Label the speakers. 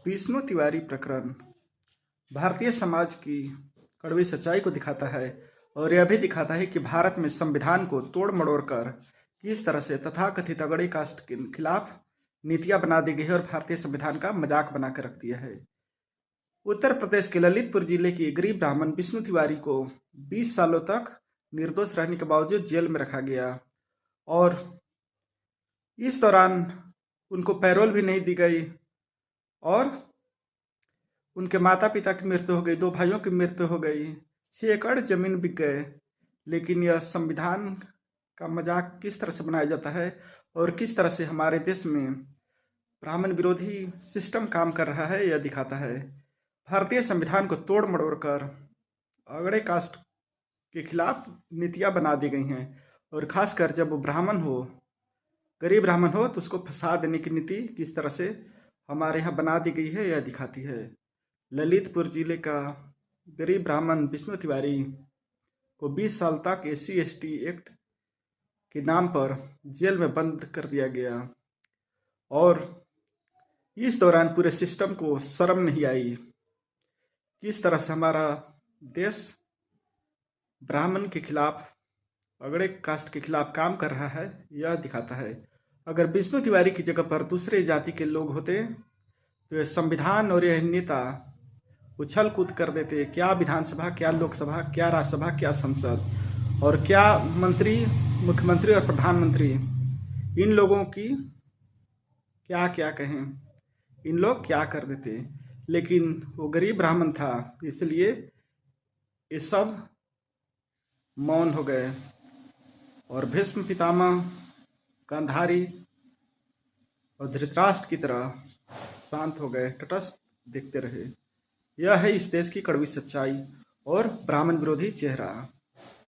Speaker 1: विष्णु तिवारी प्रकरण भारतीय समाज की कड़वी सच्चाई को दिखाता है और यह भी दिखाता है कि भारत में संविधान को तोड़ मड़ोड़ कर किस तरह से तथाकथित अगड़े कास्ट के खिलाफ नीतियां बना दी गई है और भारतीय संविधान का मजाक बनाकर रख दिया है। उत्तर प्रदेश के ललितपुर जिले की गरीब ब्राह्मण विष्णु तिवारी को 20 सालों तक निर्दोष रहने के बावजूद जेल में रखा गया और इस दौरान उनको पैरोल भी नहीं दी गई और उनके माता पिता की मृत्यु हो गई, 2 भाइयों की मृत्यु हो गई, 6 एकड़ जमीन बिक गए। लेकिन यह संविधान का मजाक किस तरह से बनाया जाता है और किस तरह से हमारे देश में ब्राह्मण विरोधी सिस्टम काम कर रहा है, यह दिखाता है। भारतीय संविधान को तोड़ मड़ोड़ कर अगड़े कास्ट के खिलाफ नीतियां बना दी गई हैं और खासकर जब वो ब्राह्मण हो, गरीब ब्राह्मण हो, तो उसको फंसा देने की नीति किस तरह से हमारे यहाँ बना दी गई है, यह दिखाती है। ललितपुर जिले का गरीब ब्राह्मण विष्णु तिवारी को 20 साल तक SC/ST एक्ट के नाम पर जेल में बंद कर दिया गया और इस दौरान पूरे सिस्टम को शर्म नहीं आई। किस तरह से हमारा देश ब्राह्मण के खिलाफ, अगड़े कास्ट के खिलाफ काम कर रहा है, यह दिखाता है। अगर विष्णु तिवारी की जगह पर दूसरे जाति के लोग होते तो यह संविधान और यह नेता उछल कूद कर देते। क्या विधानसभा, क्या लोकसभा, क्या राज्यसभा, क्या संसद और क्या मंत्री, मुख्यमंत्री और प्रधानमंत्री, इन लोगों की क्या क्या कहें, इन लोग क्या कर देते। लेकिन वो गरीब ब्राह्मण था, इसलिए ये सब मौन हो गए और भीष्म पितामह, गांधारी और धृतराष्ट्र की तरह शांत हो गए, तटस्थ देखते रहे। यह है इस देश की कड़वी सच्चाई और ब्राह्मण विरोधी चेहरा।